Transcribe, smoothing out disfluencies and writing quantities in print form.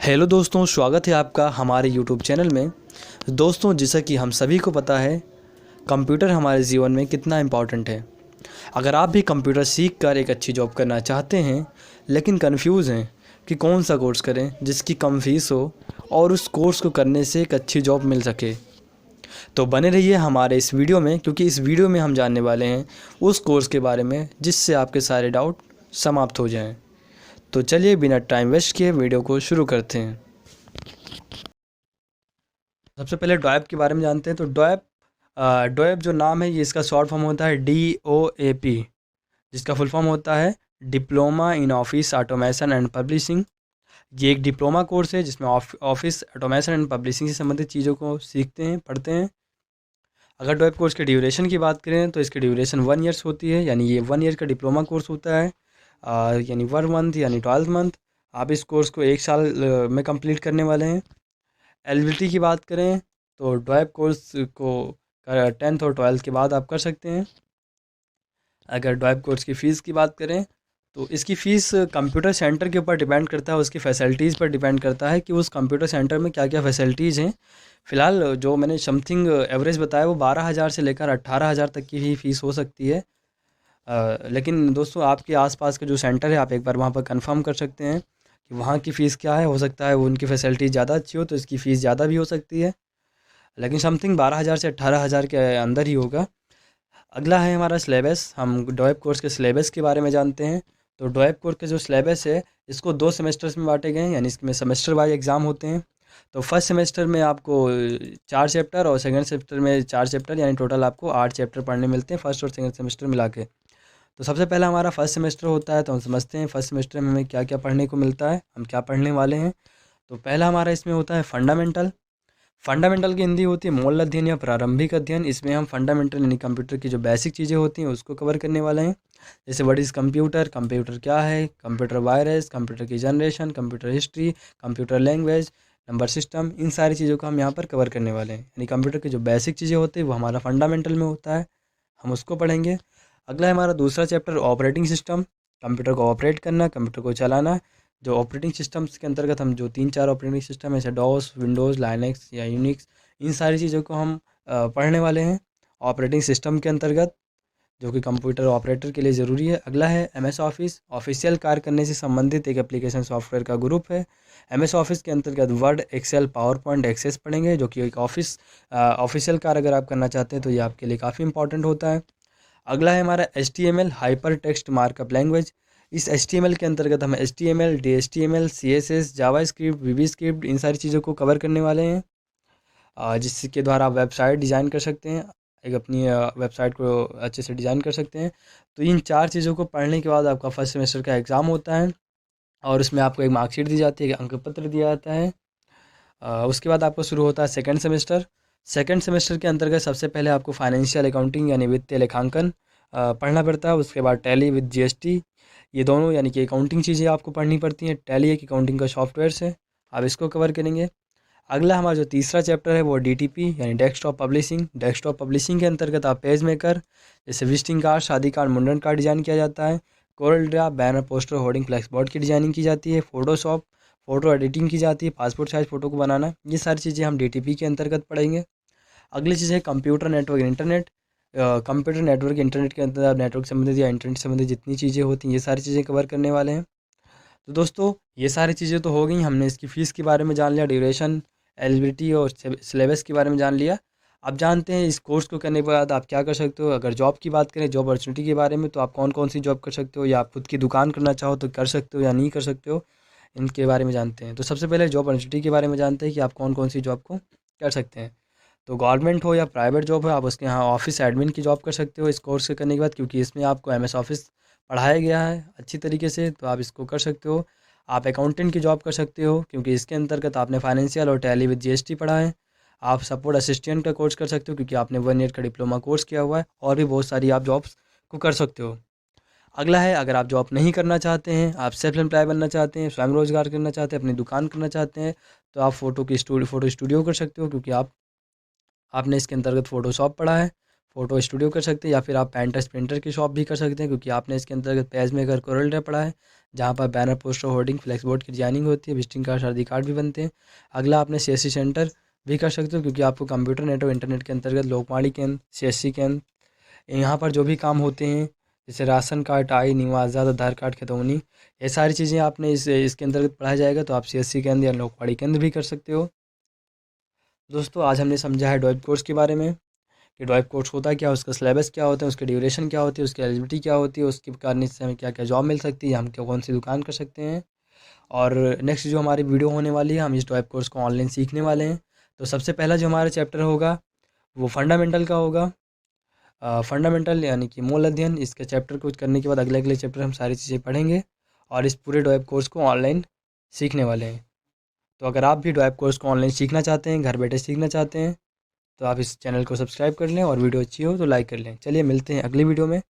Hello दोस्तों, स्वागत है आपका हमारे यूट्यूब चैनल में। दोस्तों, जैसा कि हम सभी को पता है, कंप्यूटर हमारे जीवन में कितना इम्पॉर्टेंट है। अगर आप भी कंप्यूटर सीख कर एक अच्छी जॉब करना चाहते हैं लेकिन कंफ्यूज हैं कि कौन सा कोर्स करें जिसकी कम फीस हो और उस कोर्स को करने से एक अच्छी जॉब मिल सके, तो बने रहिए हमारे इस वीडियो में, क्योंकि इस वीडियो में हम जानने वाले हैं उस कोर्स के बारे में जिससे आपके सारे डाउट समाप्त हो जाएं। तो चलिए बिना टाइम वेस्ट किए वीडियो को शुरू करते हैं। सबसे पहले डॉएप के बारे में जानते हैं। तो डॉएप जो नाम है, ये इसका शॉर्ट फॉर्म होता है DOAP, जिसका फुल फॉर्म होता है diploma in office automation and publishing. ये एक डिप्लोमा कोर्स है जिसमें ऑफिस ऑटोमेशन एंड पब्लिशिंग से संबंधित चीज़ों को सीखते हैं, पढ़ते हैं। अगर डॉएप कोर्स के ड्यूरेशन की बात करें तो इसकी ड्यूरेशन 1 ईयर्स होती है, यानी ये 1 ईयर का डिप्लोमा कोर्स होता है। यानी 1 मंथ यानी 12 मंथ आप इस कोर्स को 1 साल में कंप्लीट करने वाले हैं। एलिजिबिलिटी की बात करें तो डॉएप कोर्स को 10th और 12th के बाद आप कर सकते हैं। अगर डॉएप कोर्स की फ़ीस की बात करें तो इसकी फ़ीस कंप्यूटर सेंटर के ऊपर डिपेंड करता है, उसकी फ़ैसिलिटीज़ पर डिपेंड करता है कि उस कंप्यूटर सेंटर में क्या क्या फ़ैसिलिटीज़ हैं। फ़िलहाल जो मैंने समथिंग एवरेज बताया वो 12,000 से लेकर 18,000 तक की ही फ़ीस हो सकती है। लेकिन दोस्तों, आपके आसपास का जो सेंटर है आप एक बार वहाँ पर कंफर्म कर सकते हैं कि वहाँ की फ़ीस क्या है। हो सकता है वो उनकी फ़ैसिलिटी ज़्यादा अच्छी हो तो इसकी फ़ीस ज़्यादा भी हो सकती है, लेकिन समथिंग 12,000 से 18,000 के अंदर ही होगा। अगला है हमारा सिलेबस। हम डॉएप कोर्स के सिलेबस के बारे में जानते हैं। तो डॉएप कोर्स का जो सिलेबस है इसको 2 सेमेस्टर्स में बांटे गए हैं, यानी इसमें सेमेस्टर वाइज एग्ज़ाम होते हैं। तो फर्स्ट सेमेस्टर में आपको 4 चैप्टर और सेकंड सेमेस्टर में 4 चैप्टर, यानी टोटल आपको 8 चैप्टर पढ़ने मिलते हैं फर्स्ट और सेकंड सेमेस्टर मिला के। तो सबसे पहला हमारा फर्स्ट सेमेस्टर होता है, तो हम समझते हैं फर्स्ट सेमेस्टर में हमें क्या क्या पढ़ने को मिलता है, हम क्या पढ़ने वाले हैं। तो पहला हमारा इसमें होता है फंडामेंटल। फंडामेंटल की हिंदी होती है मूल अध्ययन या प्रारंभिक अध्ययन। इसमें हम फंडामेंटल यानी कंप्यूटर की जो बेसिक चीज़ें होती हैं उसको कवर करने वाले हैं। जैसे व्हाट इज़ कंप्यूटर, कंप्यूटर क्या है, कंप्यूटर वायरस, कंप्यूटर की generation, computer history, computer language, number system, इन सारी चीज़ों को हम यहाँ पर कवर करने वाले हैं। यानी कंप्यूटर की जो बेसिक चीज़ें होती हैं वो हमारा फंडामेंटल में होता है, हम उसको पढ़ेंगे। अगला है हमारा दूसरा चैप्टर ऑपरेटिंग सिस्टम। कंप्यूटर को ऑपरेट करना, कंप्यूटर को चलाना। जो ऑपरेटिंग सिस्टम्स के अंतर्गत हम जो 3-4 ऑपरेटिंग सिस्टम है, जैसे डॉस, विंडोज़, लाइनक्स या यूनिक्स, इन सारी चीज़ों को हम पढ़ने वाले हैं ऑपरेटिंग सिस्टम के अंतर्गत, जो कि कंप्यूटर ऑपरेटर के लिए ज़रूरी है। अगला है MS ऑफिस। ऑफिशियल कार्य करने से संबंधित एक एप्लीकेशन सॉफ्टवेयर का ग्रुप है। MS ऑफिस के अंतर्गत word, excel, power point, access पढ़ेंगे, जो कि एक ऑफिशियल कार्य अगर आप करना चाहते हैं तो ये आपके लिए काफ़ी इंपॉर्टेंट होता है। अगला है हमारा HTML, hyper text markup language. इस HTML के अंतर्गत हम HTML, DHTML, CSS, JavaScript, VB script, इन सारी चीज़ों को कवर करने वाले हैं, जिसके द्वारा आप वेबसाइट डिज़ाइन कर सकते हैं, एक अपनी वेबसाइट को अच्छे से डिज़ाइन कर सकते हैं। तो इन 4 चीज़ों को पढ़ने के बाद आपका फर्स्ट सेमेस्टर का एग्ज़ाम होता है और उसमें आपको एक मार्कशीट दी जाती है, एक अंक पत्र दिया जाता है। उसके बाद आपको शुरू होता है सेकंड सेमेस्टर। सेकंड सेमेस्टर के अंतर्गत सबसे पहले आपको फाइनेंशियल अकाउंटिंग यानी वित्तीय लेखांकन पढ़ना पड़ता है। उसके बाद टैली विद GST, ये दोनों यानी कि अकाउंटिंग चीज़ें आपको पढ़नी पड़ती हैं। टैली एक अकाउंटिंग का सॉफ्टवेयर है, आप इसको कवर करेंगे। अगला हमारा जो तीसरा चैप्टर है वो DTP यानी डेस्कटॉप पब्लिशिंग। डेस्कटॉप पब्लिशिंग के अंतर्गत आप पेज मेकर, जैसे विजिटिंग कार्ड, शादी कार्ड, मुंडन कार्ड डिज़ाइन किया जाता है। Corel Draw, banner, poster, hoarding, flex board की डिज़ाइनिंग की जाती है। फोटोशॉप, फ़ोटो एडिटिंग की जाती है, पासपोर्ट साइज़ फ़ोटो को बनाना, ये सारी चीज़ें हम DTP के अंतर्गत पढ़ेंगे। अगली चीज़ है computer network internet. Computer network internet के अंदर आप नेटवर्क संबंधित या इंटरनेट संबंधित जितनी चीज़ें होती हैं ये सारी चीज़ें कवर करने वाले हैं। तो दोस्तों, ये सारी चीज़ें तो हो गई, हमने इसकी फ़ीस के बारे में जान लिया, ड्यूरेशन, एलिजिबिलिटी और सिलेबस के बारे में जान लिया। अब जानते हैं इस कोर्स को करने के बाद आप क्या कर सकते हो। अगर जॉब की बात करें, जॉब अपॉर्चुनिटी के बारे में, तो आप कौन कौन सी जॉब कर सकते हो, या आप खुद की दुकान करना चाहो तो कर सकते हो या नहीं कर सकते हो, इनके बारे में जानते हैं। तो सबसे पहले जॉब अपॉर्चुनिटी के बारे में जानते हैं कि आप कौन कौन सी जॉब को कर सकते हैं। तो गवर्नमेंट हो या प्राइवेट जॉब हो, आप उसके यहाँ ऑफिस एडमिन की जॉब कर सकते हो इस कोर्स के करने के बाद, क्योंकि इसमें आपको MS ऑफिस पढ़ाया गया है अच्छी तरीके से, तो आप इसको कर सकते हो। आप अकाउंटेंट की जॉब कर सकते हो, क्योंकि इसके अंतर्गत आपने फाइनेंशियल और टैली विद GST पढ़ा है। आप सपोर्ट असिस्टेंट का कोर्स कर सकते हो, क्योंकि आपने 1 ईयर का डिप्लोमा कोर्स किया हुआ है, और भी बहुत सारी आप जॉब्स को कर सकते हो। अगला है, अगर आप जॉब नहीं करना चाहते हैं, आप सेल्फ एम्प्लॉय बनना चाहते हैं, स्वयं रोजगार करना चाहते हैं, अपनी दुकान करना चाहते हैं, तो आप फ़ोटो स्टूडियो कर सकते हो, क्योंकि आपने इसके अंतर्गत फ़ोटोशॉप पढ़ा है। फ़ोटो स्टूडियो कर सकते हैं, या फिर आप पेंटरेस्ट प्रिंटर की शॉप भी कर सकते हैं, क्योंकि आपने इसके अंतर्गत पेज मेकर कोरल ड्रॉ पढ़ा है, जहाँ पर banner, poster, hoarding, flex board की डिजाइनिंग होती है, विजिटिंग कार्ड, शादी कार्ड भी बनते हैं। अगला आपने CSC सेंटर भी कर सकते हो, क्योंकि आपको कंप्यूटर नेटवर्क इंटरनेट के अंतर्गत लोकवाणी केंद्र, CSC केंद्र, यहाँ पर जो भी काम होते हैं, जैसे राशन कार्ड, आई निवास, आधार कार्ड, खतौनी, ये सारी चीज़ें आपने इसके अंतर्गत पढ़ाया जाएगा, तो आप CSC केंद्र या लोकवाणी केंद्र भी कर सकते हो। दोस्तों, आज हमने समझा है डॉइप कोर्स के बारे में कि डॉइप कोर्स होता क्या है, उसका सिलेबस क्या होता है, उसकी ड्यूरेशन क्या होती है, उसकी एलिजिबिलिटी क्या होती है, उसके करने से हमें क्या क्या जॉब मिल सकती है, हम क्या कौन सी दुकान कर सकते हैं। और नेक्स्ट जो हमारी वीडियो होने वाली है, हम इस डॉइप कोर्स को ऑनलाइन सीखने वाले हैं। तो सबसे पहला जो हमारा चैप्टर होगा वो फंडामेंटल का होगा। फंडामेंटल यानी कि मूल अध्ययन। इसके चैप्टर को करने के बाद अगले अगले चैप्टर हम सारी चीज़ें पढ़ेंगे और इस पूरे डॉइप कोर्स को ऑनलाइन सीखने वाले हैं। तो अगर आप भी डॉइप कोर्स को ऑनलाइन सीखना चाहते हैं, घर बैठे सीखना चाहते हैं, तो आप इस चैनल को सब्सक्राइब कर लें और वीडियो अच्छी हो तो लाइक कर लें। चलिए मिलते हैं अगली वीडियो में।